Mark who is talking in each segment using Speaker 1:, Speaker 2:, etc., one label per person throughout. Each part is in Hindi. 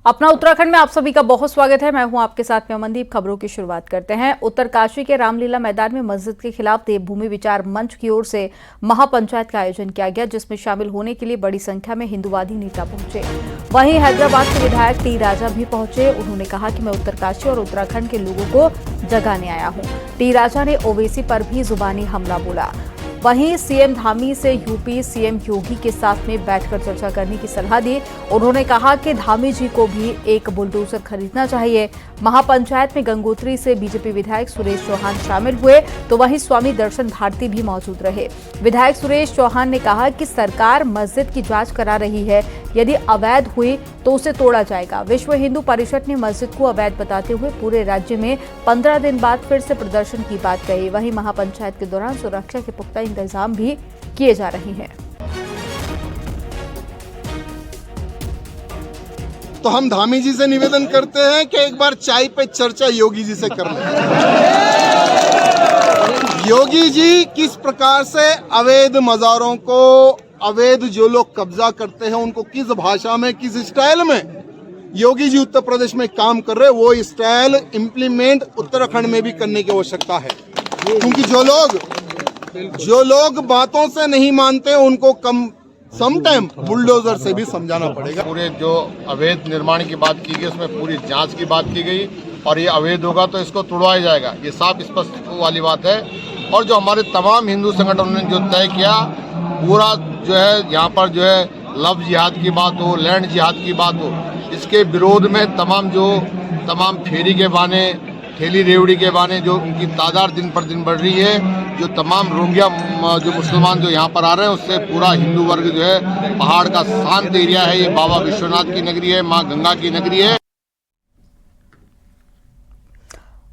Speaker 1: अपना उत्तराखंड में आप सभी का बहुत स्वागत है। मैं हूं आपके साथ में अमनदीप। खबरों की शुरुआत करते हैं। उत्तरकाशी के रामलीला मैदान में मस्जिद के खिलाफ देवभूमि विचार मंच की ओर से महापंचायत का आयोजन किया गया, जिसमें शामिल होने के लिए बड़ी संख्या में हिंदुवादी नेता पहुंचे। वहीं हैदराबाद के विधायक टी राजा भी पहुंचे। उन्होंने कहा कि मैं उत्तरकाशी और उत्तराखंड के लोगों को जगाने आया हूं। टी राजा ने ओवैसी पर भी जुबानी हमला बोला। वहीं सीएम धामी से यूपी सीएम योगी के साथ में बैठकर चर्चा करने की सलाह दी। उन्होंने कहा कि धामी जी को भी एक बुलडोजर खरीदना चाहिए। महापंचायत में गंगोत्री से बीजेपी विधायक सुरेश चौहान शामिल हुए, तो वहीं स्वामी दर्शन भारती भी मौजूद रहे। विधायक सुरेश चौहान ने कहा कि सरकार मस्जिद की जांच करा रही है, यदि अवैध हुई तो उसे तोड़ा जाएगा। विश्व हिंदू परिषद ने मस्जिद को अवैध बताते हुए पूरे राज्य में 15 दिन बाद फिर से प्रदर्शन की बात कही। वहीं महापंचायत के दौरान सुरक्षा के पुख्ता इंतजाम भी किए जा रहे हैं।
Speaker 2: तो हम धामी जी से निवेदन करते हैं कि एक बार चाय पे चर्चा योगी जी से कर लें। योगी जी किस प्रकार से अवैध मज़ारों को, अवैध जो लोग कब्जा करते हैं उनको किस भाषा में, किस स्टाइल में योगी जी उत्तर प्रदेश में काम कर रहे हैं, वो स्टाइल इम्प्लीमेंट उत्तराखंड में भी करने की आवश्यकता है। क्योंकि जो लोग बातों से नहीं मानते उनको समटाइम बुलडोजर से भी समझाना पड़ेगा।
Speaker 3: पूरे जो अवैध निर्माण की बात की गई उसमें पूरी जांच की बात की गई और ये अवैध होगा तो इसको तोड़वाया जाएगा, ये साफ स्पष्ट वाली बात है। और जो हमारे तमाम हिंदू संगठनों ने जो तय किया, पूरा जो है यहाँ पर जो है लव जिहाद की बात हो, लैंड जिहाद की बात हो, इसके विरोध में तमाम फेरी के बहाने, ठेली रेवड़ी के बहाने जो उनकी तादाद दिन पर दिन बढ़ रही है, जो तमाम रोहिंग्या जो मुसलमान जो यहाँ पर आ रहे हैं, उससे पूरा हिंदू वर्ग जो है, पहाड़ का शांत एरिया है, ये बाबा विश्वनाथ की नगरी है, माँ गंगा की नगरी है।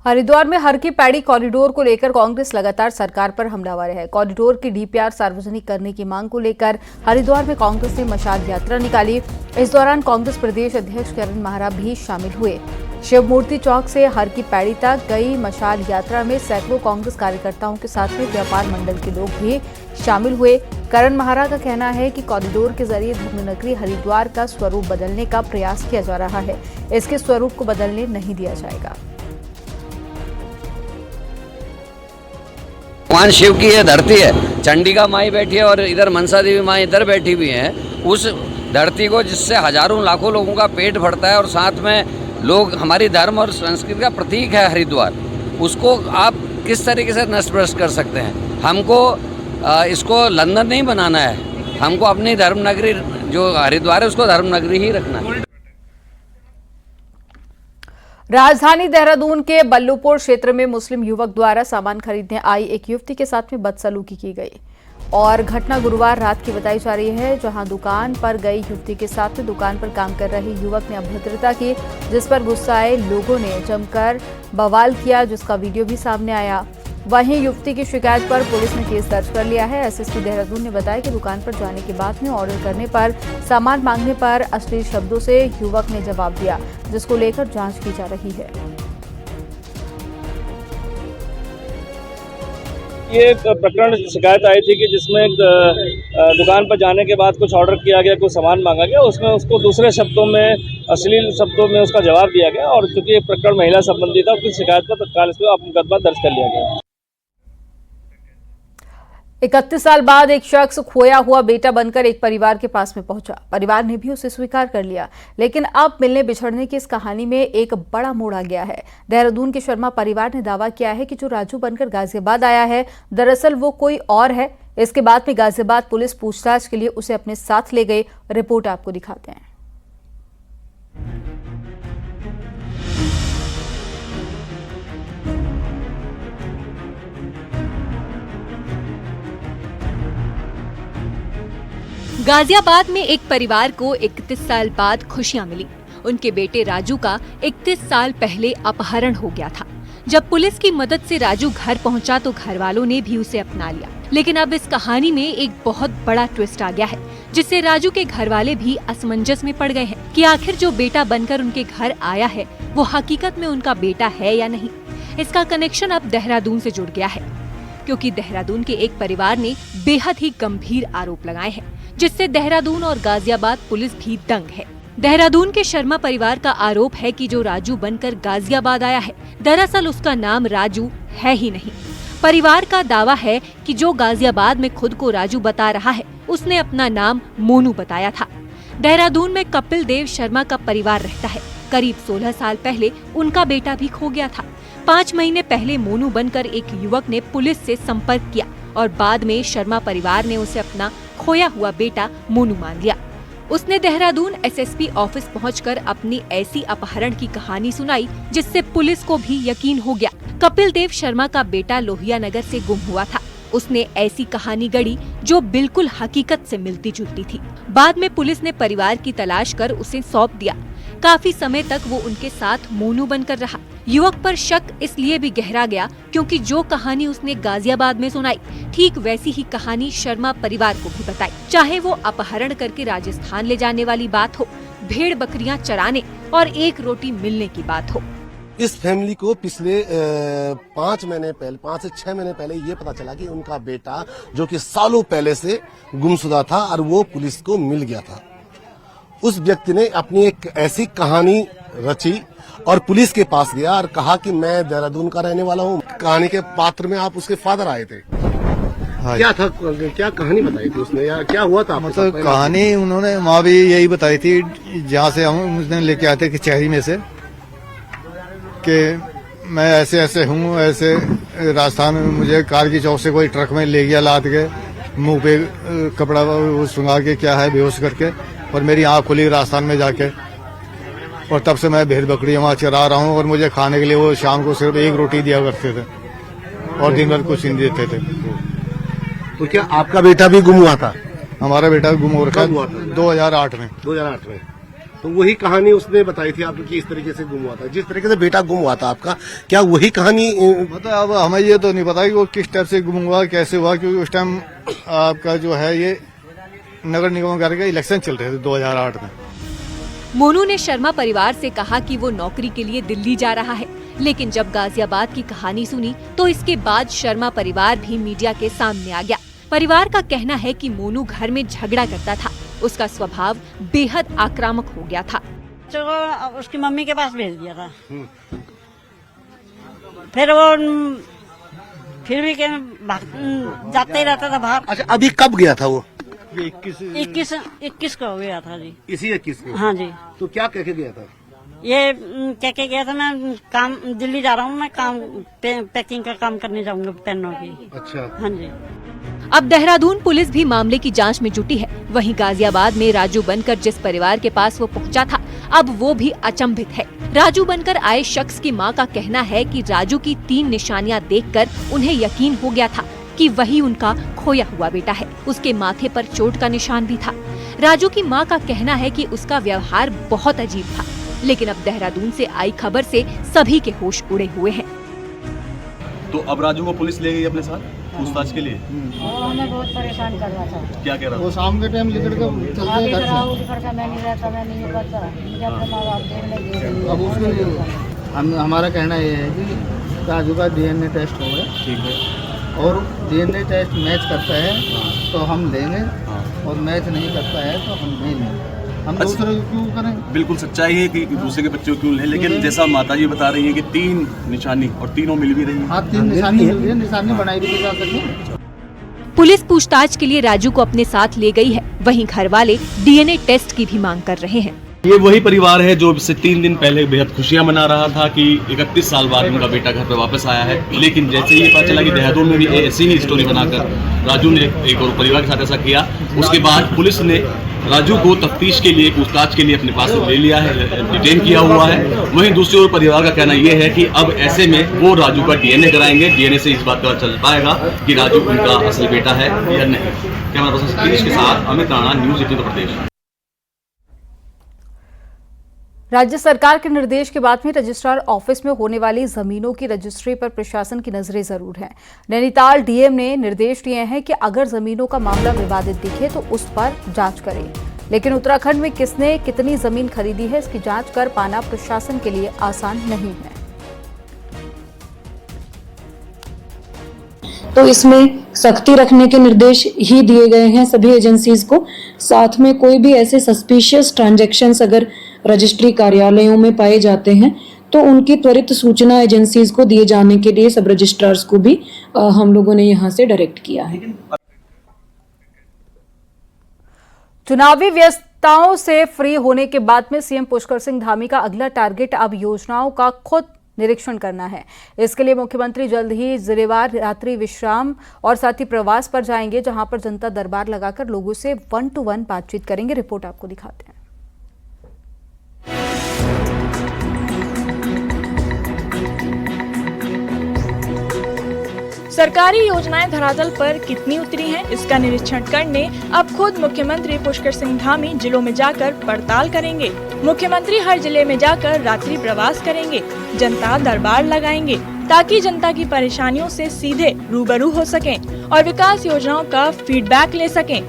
Speaker 1: हरिद्वार में हर की पैड़ी कॉरिडोर को लेकर कांग्रेस लगातार सरकार पर हमलावर है। कॉरिडोर की डीपीआर सार्वजनिक करने की मांग को लेकर हरिद्वार में कांग्रेस ने मशाल यात्रा निकाली। इस दौरान कांग्रेस प्रदेश अध्यक्ष करण माहरा भी शामिल हुए। शिव मूर्ति चौक से हर की पैड़ी तक गई मशाल यात्रा में सैकड़ों कांग्रेस कार्यकर्ताओं के साथ में व्यापार मंडल के लोग भी शामिल हुए। करण माहरा का कहना है कि कॉरिडोर के जरिए धर्मनगरी हरिद्वार का स्वरूप बदलने का प्रयास किया जा रहा है। इसके स्वरूप को बदलने नहीं दिया जाएगा।
Speaker 4: भगवान शिव की ये धरती है, चंडिका माई बैठी है और इधर मनसा देवी माई इधर बैठी हुई हैं। उस धरती को जिससे हजारों लाखों लोगों का पेट भरता है और साथ में लोग, हमारी धर्म और संस्कृति का प्रतीक है हरिद्वार, उसको आप किस तरीके से नष्ट भ्रष्ट कर सकते हैं? हमको इसको लंदन नहीं बनाना है, हमको अपनी धर्मनगरी जो हरिद्वार है उसको धर्मनगरी ही रखना है।
Speaker 1: राजधानी देहरादून के बल्लूपुर क्षेत्र में मुस्लिम युवक द्वारा सामान खरीदने आई एक युवती के साथ में बदसलूकी की गई और घटना गुरुवार रात की बताई जा रही है, जहां दुकान पर गई युवती के साथ में दुकान पर काम कर रहे युवक ने अभद्रता की, जिस पर गुस्साए लोगों ने जमकर बवाल किया, जिसका वीडियो भी सामने आया। वहीं युवती की शिकायत पर पुलिस ने केस दर्ज कर लिया है। एसएसपी देहरादून ने बताया कि दुकान पर जाने के बाद में ऑर्डर करने पर सामान मांगने पर अश्लील शब्दों से युवक ने जवाब दिया, जिसको लेकर जांच की जा रही है।
Speaker 5: ये प्रकरण शिकायत आई थी कि जिसमें दुकान पर जाने के बाद कुछ ऑर्डर किया गया, कुछ सामान मांगा गया, उसमें उसको दूसरे शब्दों में, अश्लील शब्दों में उसका जवाब दिया गया और चूंकि ये प्रकरण महिला संबंधी था, उसकी शिकायत पर तत्काल इस पर मुकदमा दर्ज कर लिया गया।
Speaker 1: 31 साल बाद एक शख्स खोया हुआ बेटा बनकर एक परिवार के पास में पहुंचा। परिवार ने भी उसे स्वीकार कर लिया, लेकिन अब मिलने बिछड़ने की इस कहानी में एक बड़ा मोड़ आ गया है। देहरादून के शर्मा परिवार ने दावा किया है कि जो राजू बनकर गाजियाबाद आया है, दरअसल वो कोई और है। इसके बाद में गाजियाबाद पुलिस पूछताछ के लिए उसे अपने साथ ले गई। रिपोर्ट आपको दिखाते हैं।
Speaker 6: गाजियाबाद में एक परिवार को 31 साल बाद खुशियां मिली। उनके बेटे राजू का 31 साल पहले अपहरण हो गया था। जब पुलिस की मदद से राजू घर पहुंचा तो घर वालों ने भी उसे अपना लिया। लेकिन अब इस कहानी में एक बहुत बड़ा ट्विस्ट आ गया है, जिससे राजू के घर वाले भी असमंजस में पड़ गए हैं कि आखिर जो बेटा बनकर उनके घर आया है वो हकीकत में उनका बेटा है या नहीं। इसका कनेक्शन अब देहरादून से जुड़ गया है, क्योंकि देहरादून के एक परिवार ने बेहद ही गंभीर आरोप लगाए हैं, जिससे देहरादून और गाजियाबाद पुलिस भी दंग है। देहरादून के शर्मा परिवार का आरोप है कि जो राजू बनकर गाजियाबाद आया है, दरअसल उसका नाम राजू है ही नहीं। परिवार का दावा है कि जो गाजियाबाद में खुद को राजू बता रहा है, उसने अपना नाम मोनू बताया था। देहरादून में कपिल देव शर्मा का परिवार रहता है। करीब 16 साल पहले उनका बेटा भी खो गया था। 5 महीने पहले मोनू बनकर एक युवक ने पुलिस से संपर्क किया और बाद में शर्मा परिवार ने उसे अपना खोया हुआ बेटा मोनू मान लिया। उसने देहरादून एसएसपी ऑफिस पहुंचकर अपनी ऐसी अपहरण की कहानी सुनाई जिससे पुलिस को भी यकीन हो गया। कपिल देव शर्मा का बेटा लोहिया नगर से गुम हुआ था। उसने ऐसी कहानी गढ़ी जो बिल्कुल हकीकत से मिलती जुलती थी। बाद में पुलिस ने परिवार की तलाश कर उसे सौंप दिया। काफी समय तक वो उनके साथ मोनू बनकर रहा। युवक पर शक इसलिए भी गहरा गया क्योंकि जो कहानी उसने गाजियाबाद में सुनाई, ठीक वैसी ही कहानी शर्मा परिवार को भी बताई। चाहे वो अपहरण करके राजस्थान ले जाने वाली बात हो, भेड़ बकरियां चराने और एक रोटी मिलने की बात हो।
Speaker 7: इस फैमिली को पिछले 5 से 6 महीने पहले ये पता चला कि उनका बेटा जो कि सालों पहले से गुमशुदा था और वो पुलिस को मिल गया था। उस व्यक्ति ने अपनी एक ऐसी कहानी रची और पुलिस के पास गया और कहा कि मैं देहरादून का रहने वाला हूँ। कहानी के पात्र में आप उसके फादर आए थे।
Speaker 8: हाँ,
Speaker 7: क्या था, क्या कहानी बताई थी उसने या क्या हुआ था?
Speaker 8: मतलब कहानी उन्होंने माँ भी यही बताई थी जहाँ से हम उसने लेके आते कि चेहरी में से कि मैं ऐसे ऐसे हूँ, ऐसे राजस्थान में मुझे कारगी चौक से कोई ट्रक में ले गया लाद के, मुंह पे कपड़ा वो सुंगा के क्या है बेहोश करके, और मेरी आँख खुली राजस्थान में जाके, और तब से मैं भेड़ बकरी वहाँ चरा रहा हूँ और मुझे खाने के लिए वो शाम को सिर्फ एक रोटी दिया करते थे और दिन भर कुछ नहीं देते थे।
Speaker 7: तो क्या आपका बेटा भी गुम हुआ था?
Speaker 8: हमारा बेटा गुम हो रखा है 2008 में।
Speaker 7: 2008 में। तो वही कहानी उसने बताई थी आपको कि इस तरीके से गुम हुआ था, जिस तरीके से बेटा गुम हुआ था आपका, क्या वही कहानी?
Speaker 8: मतलब अब हमें ये तो नहीं पता कि वो किस टाइप से गुम हुआ, कैसे हुआ, क्योंकि उस टाइम आपका जो है ये नगर निगम के इलेक्शन चल रहे थे 2008 में।
Speaker 6: मोनू ने शर्मा परिवार से कहा कि वो नौकरी के लिए दिल्ली जा रहा है, लेकिन जब गाजियाबाद की कहानी सुनी तो इसके बाद शर्मा परिवार भी मीडिया के सामने आ गया। परिवार का कहना है कि मोनू घर में झगड़ा करता था। उसका स्वभाव बेहद आक्रामक हो गया था।
Speaker 9: तो उसकी मम्मी के पास भेज दिया था। फिर वो फिर भी जाते ही रहता था बाहर।
Speaker 7: अच्छा, अभी कब गया था वो?
Speaker 9: 21 को गया था जी।
Speaker 7: इसी 21 को?
Speaker 9: हाँ जी।
Speaker 7: तो क्या कह के गया था?
Speaker 9: ये कह के गया था मैं काम दिल्ली जा रहा हूँ, मैं काम पैकिंग का काम करने जाऊंगा पेनों की।
Speaker 7: अच्छा।
Speaker 9: हाँ जी।
Speaker 6: अब देहरादून पुलिस भी मामले की जांच में जुटी है। वहीं गाजियाबाद में राजू बनकर जिस परिवार के पास वो पहुंचा था, अब वो भी अचंभित है। राजू बनकर आए शख्स की मां का कहना है कि राजू की 3 निशानियां देखकर उन्हें यकीन हो गया था कि वही उनका खोया हुआ बेटा है। उसके माथे पर चोट का निशान भी था। राजू की मां का कहना है कि उसका व्यवहार बहुत अजीब था, लेकिन अब देहरादून से आई खबर से सभी के होश उड़े हुए हैं।
Speaker 10: तो अब राजू को पुलिस ले गई अपने साथ पूछताछ के लिए।
Speaker 9: वो हमें बहुत परेशान कर रहा था।
Speaker 10: क्या कह रहा था?
Speaker 8: वो शाम के टाइम लेकर के चलते हैं घर से।
Speaker 9: मैं नहीं रहता, मैं नहीं करता, मुझे अपने माँ बाप देखने दे।
Speaker 8: अब उसके हमारा कहना ये है कि राजू का DNA टेस्ट हो गया,
Speaker 10: ठीक है,
Speaker 8: और DNA टेस्ट मैच करता है तो हम लेंगे, और मैच नहीं करता है तो हम नहीं लेंगे। हम दूसरे को क्यों करें?
Speaker 10: बिल्कुल सच्चाई है कि दूसरे के बच्चों को क्यों लें, लेकिन जैसा माताजी बता रही है कि 3 निशानी और तीनों मिल भी रही है।
Speaker 8: हाँ, 3 निशानी मिल रही है, निशानी बनाई भी जा सकती है।
Speaker 6: पुलिस पूछताछ के लिए राजू को अपने साथ ले गई है। वहीं घर वाले DNA टेस्ट की भी मांग कर रहे हैं।
Speaker 10: ये वही परिवार है जो इससे 3 दिन पहले बेहद खुशियां मना रहा था कि 31 साल बाद उनका बेटा घर पर वापस आया है, लेकिन जैसे ही पता चला कि देहरादून में भी ऐसी ही स्टोरी बनाकर राजू ने एक और परिवार के साथ ऐसा किया, उसके बाद पुलिस ने राजू को तफ्तीश के लिए, पूछताछ के लिए अपने पास ले लिया है, डिटेन किया हुआ है। वहीं दूसरी ओर परिवार का कहना यह है कि अब ऐसे में वो राजू का DNA कराएंगे। DNA से इस बात का चल पाएगा कि राजू उनका असल बेटा है या नहीं। कैमरा पर्सन सतीश के साथ अमित राणा, न्यूज़ 18 उत्तर प्रदेश।
Speaker 1: राज्य सरकार के निर्देश के बाद में रजिस्ट्रार ऑफिस में होने वाली जमीनों की रजिस्ट्री पर प्रशासन की नजरें जरूर हैं। नैनीताल डीएम ने निर्देश दिए हैं कि अगर जमीनों का मामला विवादित दिखे तो उस पर जांच करें, लेकिन उत्तराखंड में किसने कितनी जमीन खरीदी है इसकी जांच कर पाना प्रशासन के लिए आसान नहीं है।
Speaker 11: तो इसमें सख्ती रखने के निर्देश ही दिए गए हैं सभी एजेंसीज को। साथ में कोई भी ऐसे सस्पिशियस ट्रांजैक्शंस अगर रजिस्ट्री कार्यालयों में पाए जाते हैं तो उनकी त्वरित सूचना एजेंसीज को दिए जाने के लिए सब रजिस्ट्रार्स को भी हम लोगों ने यहाँ से डायरेक्ट किया है।
Speaker 1: चुनावी व्यस्तताओं से फ्री होने के बाद में सीएम पुष्कर सिंह धामी का अगला टारगेट अब योजनाओं का खुद निरीक्षण करना है। इसके लिए मुख्यमंत्री जल्द ही जिलेवार रात्रि विश्राम और साथ ही प्रवास पर जाएंगे, जहां पर जनता दरबार लगाकर लोगों से 1-to-1 बातचीत करेंगे। रिपोर्ट आपको दिखाते हैं।
Speaker 12: सरकारी योजनाएं धरातल पर कितनी उतरी हैं, इसका निरीक्षण करने अब खुद मुख्यमंत्री पुष्कर सिंह धामी जिलों में जाकर पड़ताल करेंगे। मुख्यमंत्री हर जिले में जाकर रात्रि प्रवास करेंगे, जनता दरबार लगाएंगे ताकि जनता की परेशानियों से सीधे रूबरू हो सकें और विकास योजनाओं का फीडबैक ले सकें।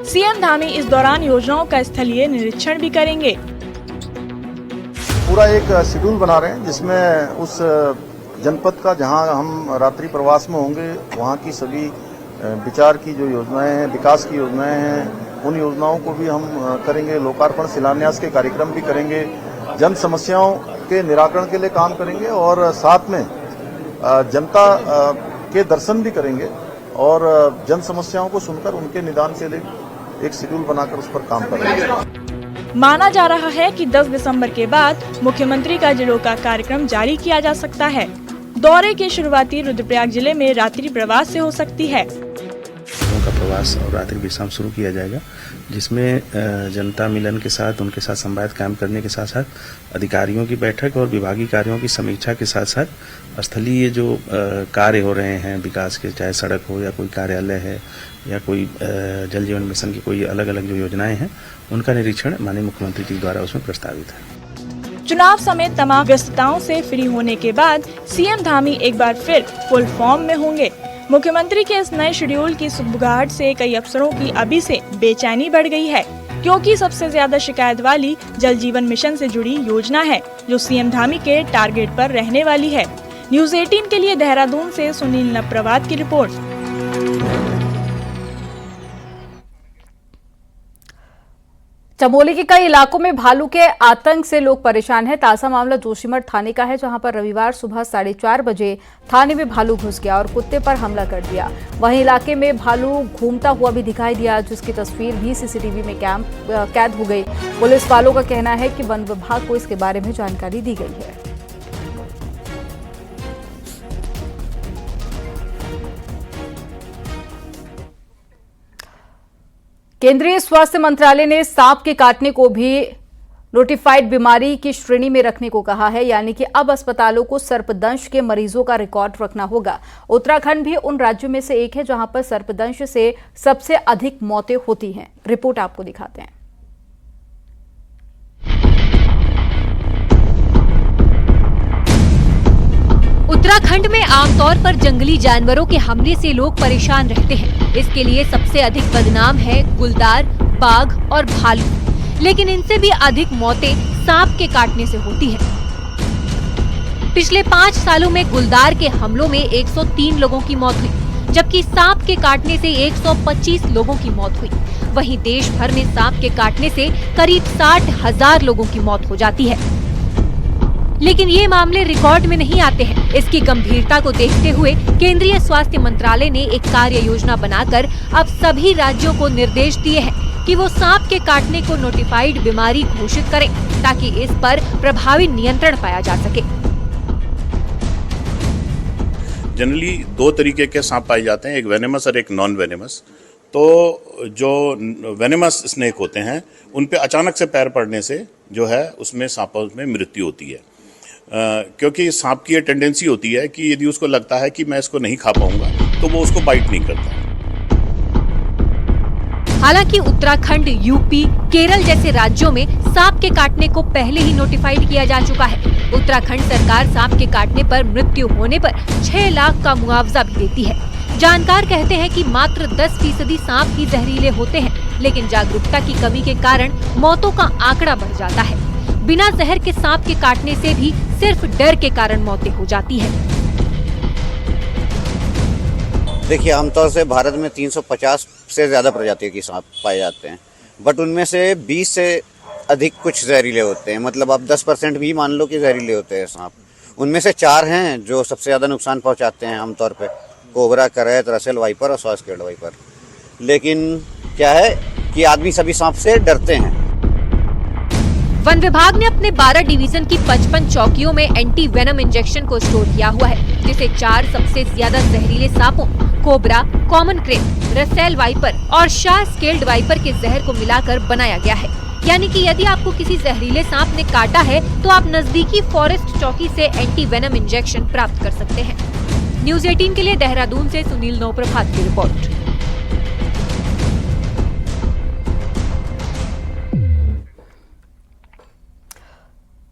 Speaker 12: सीएम धामी इस दौरान योजनाओं का स्थलीय निरीक्षण भी करेंगे।
Speaker 13: पूरा एक शेड्यूल बना रहे हैं जिसमें उस जनपद का जहां हम रात्रि प्रवास में होंगे वहां की सभी विचार की जो योजनाएं हैं, विकास की योजनाएं हैं, उन योजनाओं को भी हम करेंगे। लोकार्पण शिलान्यास के कार्यक्रम भी करेंगे, जन समस्याओं के निराकरण के लिए काम करेंगे और साथ में जनता के दर्शन भी करेंगे और जन समस्याओं को सुनकर उनके निदान के लिए एक शेड्यूल बनाकर उस पर काम करेंगे।
Speaker 12: माना जा रहा है कि 10 दिसंबर के बाद मुख्यमंत्री का जिलों का कार्यक्रम जारी किया जा सकता है। दौरे की शुरुआती रुद्रप्रयाग जिले में रात्रि प्रवास से हो सकती है।
Speaker 14: का प्रवास और रात्रि विश्राम शुरू किया जाएगा, जिसमें जनता मिलन के साथ उनके साथ संवाद कायम करने के साथ साथ अधिकारियों की बैठक और विभागीय कार्यों की समीक्षा के साथ साथ स्थलीय जो कार्य हो रहे हैं विकास के, चाहे सड़क हो या कोई कार्यालय है या कोई जल जीवन मिशन की कोई अलग अलग जो योजनाएं हैं, उनका निरीक्षण माननीय मुख्यमंत्री जी द्वारा उसमें प्रस्तावित है।
Speaker 12: चुनाव समेत तमाम व्यस्तताओं से फ्री होने के बाद सीएम धामी एक बार फिर फुल फॉर्म में होंगे। मुख्यमंत्री के इस नए शेड्यूल की सुगबुगाहट से कई अफसरों की अभी से बेचैनी बढ़ गई है, क्योंकि सबसे ज्यादा शिकायत वाली जल जीवन मिशन से जुड़ी योजना है, जो सीएम धामी के टारगेट पर रहने वाली है। न्यूज़ 18 के लिए देहरादून से सुनील नप्रवात की रिपोर्ट।
Speaker 1: चमोली के कई इलाकों में भालू के आतंक से लोग परेशान हैं। ताजा मामला जोशीमठ थाने का है, जहां पर रविवार सुबह 4:30 बजे थाने में भालू घुस गया और कुत्ते पर हमला कर दिया। वहीं इलाके में भालू घूमता हुआ भी दिखाई दिया, जिसकी तस्वीर भी सीसीटीवी में कैद हो गई। पुलिस वालों का कहना है कि वन विभाग को इसके बारे में जानकारी दी गई है। केंद्रीय स्वास्थ्य मंत्रालय ने सांप के काटने को भी नोटिफाइड बीमारी की श्रेणी में रखने को कहा है, यानी कि अब अस्पतालों को सर्पदंश के मरीजों का रिकॉर्ड रखना होगा। उत्तराखंड भी उन राज्यों में से एक है जहां पर सर्पदंश से सबसे अधिक मौतें होती हैं। रिपोर्ट आपको दिखाते हैं।
Speaker 6: उत्तराखंड में आमतौर पर जंगली जानवरों के हमले से लोग परेशान रहते हैं। इसके लिए सबसे अधिक बदनाम है गुलदार, बाघ और भालू, लेकिन इनसे भी अधिक मौतें सांप के काटने से होती हैं। पिछले 5 सालों में गुलदार के हमलों में 103 लोगों की मौत हुई, जबकि सांप के काटने से 125 लोगों की मौत हुई। वहीं देश भर में सांप के काटने से करीब 60,000 लोगों की मौत हो जाती है। लेकिन ये मामले रिकॉर्ड में नहीं आते हैं। इसकी गंभीरता को देखते हुए केंद्रीय स्वास्थ्य मंत्रालय ने एक कार्य योजना बनाकर अब सभी राज्यों को निर्देश दिए हैं कि वो सांप के काटने को नोटिफाइड बीमारी घोषित करें, ताकि इस पर प्रभावी नियंत्रण पाया जा सके।
Speaker 15: जनरली 2 तरीके के सांप पाए जाते हैं, एक वेनेमस और एक नॉन वेनेमस। तो जो वेनेमस स्नेक होते हैं उन पे अचानक से पैर पड़ने से जो है उसमें सांपों में मृत्यु होती है, क्योंकि सांप की ये टेंडेंसी होती है कि यदि उसको लगता है कि मैं इसको नहीं खा पाऊंगा तो वो उसको बाइट नहीं करता।
Speaker 6: हालांकि उत्तराखंड, यूपी, केरल जैसे राज्यों में सांप के काटने को पहले ही नोटिफाइड किया जा चुका है। उत्तराखंड सरकार सांप के काटने पर मृत्यु होने पर 6 लाख का मुआवजा भी देती है। जानकार कहते हैं कि मात्र 10% सांप ही जहरीले होते हैं, लेकिन जागरूकता की कमी के कारण मौतों का आंकड़ा बढ़ जाता है। बिना जहर के सांप के काटने से भी सिर्फ डर के कारण मौतें हो जाती है।
Speaker 16: देखिए, आमतौर से भारत में 350 से ज़्यादा प्रजातियों की सांप पाए जाते हैं, बट उनमें से 20 से अधिक कुछ जहरीले होते हैं। मतलब आप 10% भी मान लो कि जहरीले होते हैं सांप। उनमें से 4 हैं जो सबसे ज़्यादा नुकसान पहुंचाते हैं आमतौर पे, कोबरा, करैत, रसेल वाइपर और सॉस-केल्ड वाइपर। लेकिन क्या है कि आदमी सभी सांप से डरते हैं।
Speaker 6: वन विभाग ने अपने 12 डिवीजन की 55 चौकियों में एंटी वेनम इंजेक्शन को स्टोर किया हुआ है, जिसे 4 सबसे ज्यादा जहरीले सांपों cobra, common crepe, Russell viper और सॉस-केल्ड वाइपर के जहर को मिलाकर बनाया गया है। यानी कि यदि आपको किसी जहरीले सांप ने काटा है तो आप नजदीकी फॉरेस्ट चौकी से एंटी वेनम इंजेक्शन प्राप्त कर सकते हैं। न्यूज 18 के लिए देहरादून से सुनील नौप्रभात की रिपोर्ट।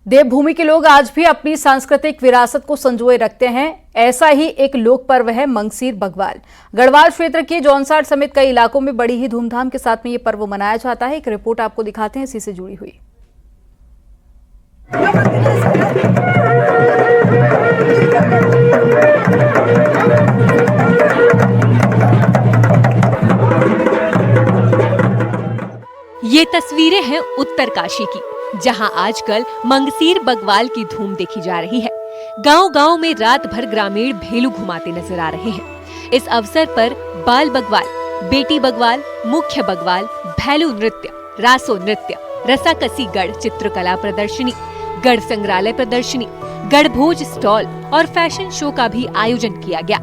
Speaker 1: देवभूमि के लोग आज भी अपनी सांस्कृतिक विरासत को संजोए रखते हैं। ऐसा ही एक लोक पर्व है मंगसीर बग्वाल। गढ़वाल क्षेत्र के जौनसार समेत कई इलाकों में बड़ी ही धूमधाम के साथ में ये पर्व मनाया जाता है। एक रिपोर्ट आपको दिखाते हैं इसी से जुड़ी हुई।
Speaker 6: ये तस्वीरें हैं उत्तरकाशी की, जहां आजकल मंगसीर बग्वाल की धूम देखी जा रही है। गांव-गांव में रात भर ग्रामीण भेलू घुमाते नजर आ रहे हैं। इस अवसर पर बाल बग्वाल, बेटी बग्वाल, मुख्य बग्वाल, भैलू नृत्य, रासो नृत्य, रसाकसी गढ़ चित्रकला प्रदर्शनी, गढ़ संग्रहालय प्रदर्शनी, गढ़भोज स्टॉल और फैशन शो का भी आयोजन किया गया।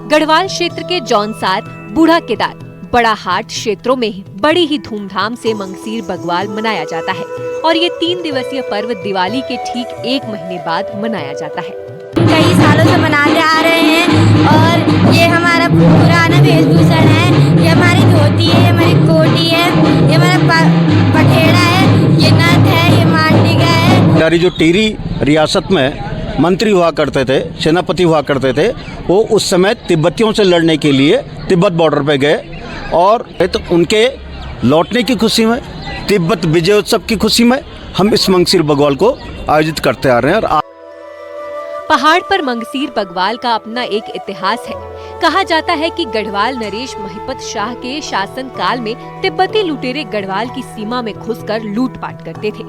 Speaker 6: गढ़वाल क्षेत्र के जौनसार, बूढ़ा केदार, बड़ा हाट क्षेत्रों में बड़ी ही धूमधाम से मंगसीर बग्वाल मनाया जाता है और ये 3 दिवसीय पर्व दिवाली के ठीक 1 महीने बाद मनाया जाता है।
Speaker 17: कई सालों से मनाते आ रहे हैं और ये हमारा पुराना वेशभूषण है। ये हमारी धोती है, ये हमारी कोटी है, ये हमारा पठेड़ा है, ये नथ है, ये मांडिगा है।
Speaker 18: हमारी जो टिहरी रियासत में मंत्री हुआ करते थे, सेनापति हुआ करते थे, वो उस समय तिब्बतियों से लड़ने के लिए तिब्बत बॉर्डर पे गए और तो उनके लौटने की खुशी में, तिब्बत विजय उत्सव की खुशी में हम इस मंगसीर बग्वाल को आयोजित करते आ रहे हैं। और
Speaker 6: पहाड़ पर मंगसीर बग्वाल का अपना एक इतिहास है। कहा जाता है कि गढ़वाल नरेश महिपत शाह के शासन काल में तिब्बती लुटेरे गढ़वाल की सीमा में घुसकर लूटपाट करते थे।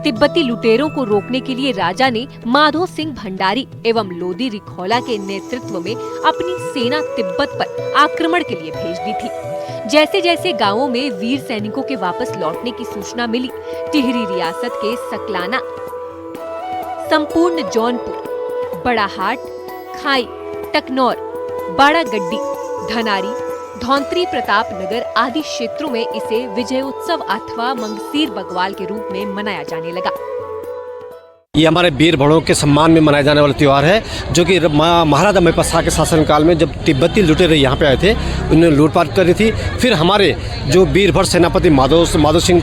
Speaker 6: तिब्बती लुटेरों को रोकने के लिए राजा ने माधो सिंह भंडारी एवं लोदी रिखौला के नेतृत्व में अपनी सेना तिब्बत पर आक्रमण के लिए भेज दी थी। जैसे जैसे गांवों में वीर सैनिकों के वापस लौटने की सूचना मिली, टिहरी रियासत के सकलाना, संपूर्ण जौनपुर, बड़ा हाट, खाई, टकनौर, बाड़ा गड्डी, धनारी, धौंतरी प्रताप नगर आदि क्षेत्रों में इसे विजय उत्सव अथवा मंगसीर बग्वाल के रूप में मनाया जाने लगा।
Speaker 19: ये हमारे वीर भड़ों के सम्मान में मनाया जाने वाला त्यौहार है, जो कि महाराजा महिपत शाह के शासनकाल में जब तिब्बती लुटेरे यहाँ पे आए थे, उन्होंने लूटपाट करी थी। फिर हमारे जो वीर भट सेनापति माधो सिंह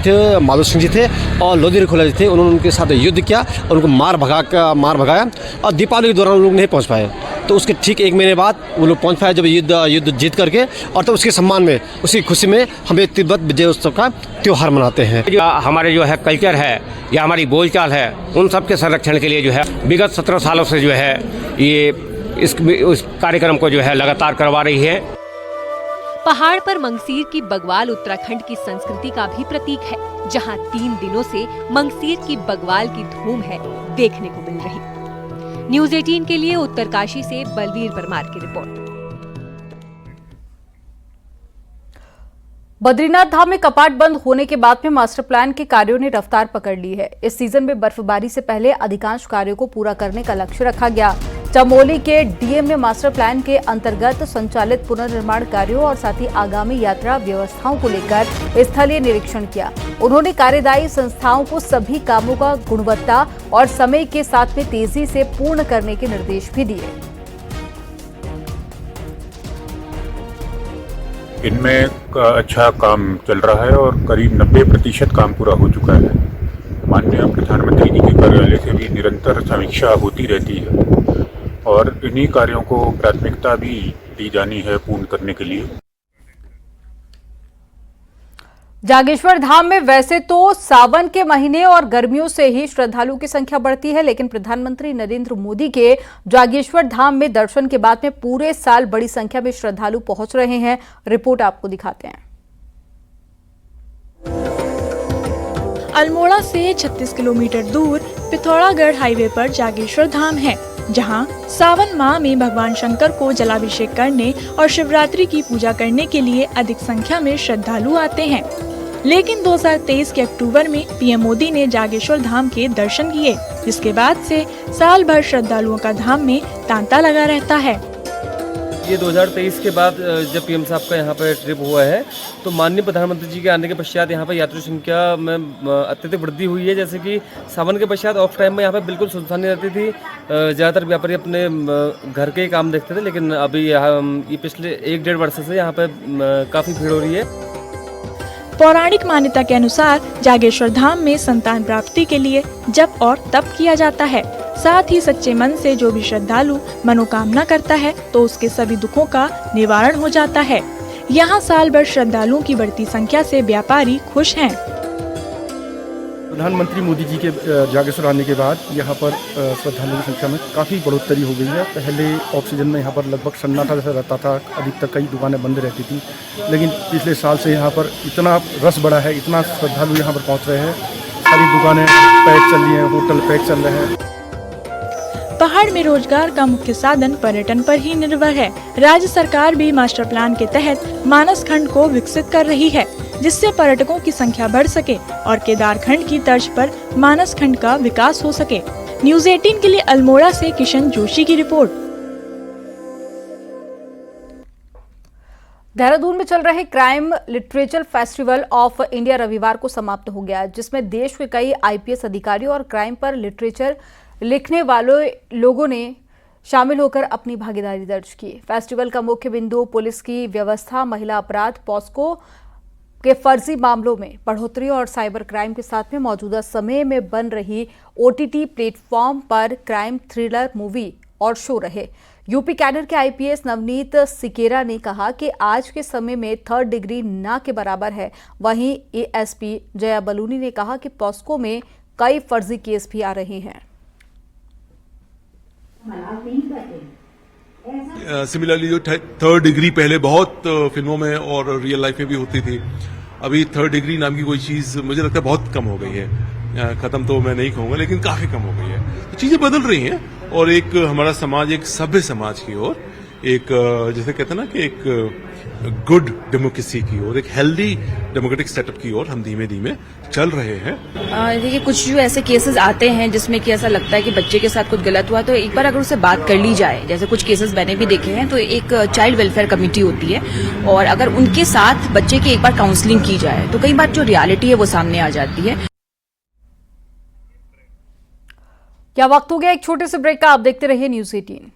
Speaker 19: जी थे और लोदी रिखौला जी थे, उन्होंने उनके साथ युद्ध किया और उनको मार भगाया और दीपावली के दौरान वो लोग नहीं पहुँच पाए। तो उसके ठीक 1 महीने बाद वो लोग पहुँच पाए जब युद्ध जीत करके, और तो उसके सम्मान में, उसकी खुशी में हम तिब्बत विजय उत्सव का त्यौहार मनाते हैं।
Speaker 20: जो हमारे जो है कल्चर है या हमारी बोलचाल है, उन सब के संरक्षण के लिए जो है विगत 17 सालों से जो है ये इस कार्यक्रम को जो है लगातार करवा रही है।
Speaker 6: पहाड़ पर मंगसीर की बग्वाल उत्तराखंड की संस्कृति का भी प्रतीक है, जहां 3 दिनों से मंगसीर की बग्वाल की धूम है देखने को मिल रही। न्यूज 18 के लिए उत्तरकाशी से बलवीर परमार की रिपोर्ट।
Speaker 1: बद्रीनाथ धाम में कपाट बंद होने के बाद में मास्टर प्लान के कार्यों ने रफ्तार पकड़ ली है। इस सीजन में बर्फबारी से पहले अधिकांश कार्यों को पूरा करने का लक्ष्य रखा गया। चमोली के डीएम ने मास्टर प्लान के अंतर्गत संचालित पुनर्निर्माण कार्यों और साथ ही आगामी यात्रा व्यवस्थाओं को लेकर स्थलीय निरीक्षण किया। उन्होंने कार्यदायी संस्थाओं को सभी कामों का गुणवत्ता और समय के साथ में तेजी से पूर्ण करने के निर्देश भी दिए।
Speaker 21: इनमें अच्छा काम चल रहा है और करीब 90% काम पूरा हो चुका है। माननीय प्रधानमंत्री जी के कार्यालय से भी निरंतर समीक्षा होती रहती है और इन्हीं कार्यों को प्राथमिकता भी दी जानी है पूर्ण करने के लिए।
Speaker 1: जागेश्वर धाम में वैसे तो सावन के महीने और गर्मियों से ही श्रद्धालुओं की संख्या बढ़ती है, लेकिन प्रधानमंत्री नरेंद्र मोदी के जागेश्वर धाम में दर्शन के बाद में पूरे साल बड़ी संख्या में श्रद्धालु पहुंच रहे हैं। रिपोर्ट आपको दिखाते हैं।
Speaker 12: अल्मोड़ा से 36 किलोमीटर दूर पिथौरागढ़ हाईवे पर जागेश्वर धाम है, जहां सावन माह में भगवान शंकर को जलाभिषेक करने और शिवरात्रि की पूजा करने के लिए अधिक संख्या में श्रद्धालु आते हैं। लेकिन 2023 के अक्टूबर में पीएम मोदी ने जागेश्वर धाम के दर्शन किए, जिसके बाद से साल भर श्रद्धालुओं का धाम में तांता लगा रहता है।
Speaker 5: ये 2023 के बाद जब पीएम साहब का यहाँ पर ट्रिप हुआ है, तो माननीय प्रधानमंत्री जी के आने के पश्चात यहाँ पर यात्री संख्या में अत्यधिक वृद्धि हुई है। जैसे कि सावन के पश्चात ऑफ टाइम में यहाँ पर बिल्कुल सुनसानी रहती थी, ज़्यादातर व्यापारी अपने घर के काम देखते थे, लेकिन अभी ये पिछले 1-1.5 वर्ष से यहाँ पर काफ़ी भीड़ हो रही है।
Speaker 12: पौराणिक मान्यता के अनुसार जागेश्वर धाम में संतान प्राप्ति के लिए जप और तप किया जाता है। साथ ही सच्चे मन से जो भी श्रद्धालु मनोकामना करता है तो उसके सभी दुखों का निवारण हो जाता है। यहाँ साल भर श्रद्धालुओं की बढ़ती संख्या से व्यापारी खुश हैं।
Speaker 2: प्रधानमंत्री मोदी जी के जागेश्वर आने के बाद यहाँ पर श्रद्धालुओं की संख्या में काफ़ी बढ़ोतरी हो गई है। पहले ऑक्सीजन में यहाँ पर लगभग सन्नाटा जैसा रहता था, अधिकतर कई दुकानें बंद रहती थी, लेकिन पिछले साल से यहाँ पर इतना रस बढ़ा है, इतना श्रद्धालु यहाँ पर पहुँच रहे हैं, सारी दुकानें पैक चल रही हैं, होटल पैक चल रहे हैं।
Speaker 12: पहाड़ में रोजगार का मुख्य साधन पर्यटन पर ही निर्भर है। राज्य सरकार भी मास्टर प्लान के तहत मानस खंड को विकसित कर रही है, जिससे पर्यटकों की संख्या बढ़ सके और केदार खंड की तर्ज पर मानस खंड का विकास हो सके। न्यूज़ 18 के लिए अल्मोड़ा से किशन जोशी की रिपोर्ट।
Speaker 1: देहरादून में चल रहे crime literature festival of India रविवार को समाप्त हो गया, जिसमें देश के कई आईपीएस अधिकारियों और क्राइम पर लिटरेचर लिखने वाले लोगों ने शामिल होकर अपनी भागीदारी दर्ज की। फेस्टिवल का मुख्य बिंदु पुलिस की व्यवस्था, महिला अपराध, पॉस्को के फर्जी मामलों में बढ़ोतरी और साइबर क्राइम के साथ में मौजूदा समय में बन रही ओटीटी प्लेटफॉर्म पर क्राइम थ्रिलर मूवी और शो रहे। यूपी कैडर के आईपीएस नवनीत सिकेरा ने कहा कि आज के समय में 3rd डिग्री ना के बराबर है। वहीं एएसपी जया बलूनी ने कहा कि पॉस्को में कई फर्जी केस भी आ रहे हैं।
Speaker 22: सिमिलरली जो 3rd डिग्री पहले बहुत फिल्मों में और रियल लाइफ में भी होती थी, अभी 3rd डिग्री नाम की कोई चीज मुझे लगता है बहुत कम हो गई है। खत्म तो मैं नहीं कहूंगा, लेकिन काफी कम हो गई है। तो चीजें बदल रही हैं और एक हमारा समाज एक सभ्य समाज की ओर, एक जैसे कहते हैं ना कि एक गुड डेमोक्रेसी की ओर, एक हेल्दी डेमोक्रेटिक सेटअप की ओर हम धीमे धीमे चल रहे हैं।
Speaker 23: देखिए, कुछ जो ऐसे केसेस आते हैं जिसमें कि ऐसा लगता है कि बच्चे के साथ कुछ गलत हुआ, तो एक बार अगर उससे बात कर ली जाए, जैसे कुछ केसेस मैंने भी देखे हैं, तो एक चाइल्ड वेलफेयर कमेटी होती है और अगर उनके साथ बच्चे की एक बार काउंसलिंग की जाए तो कई बार जो रियलिटी है वो सामने आ जाती है।
Speaker 1: क्या वक्त हो गया एक छोटे से ब्रेक का। आप देखते रहिए न्यूज़ 18।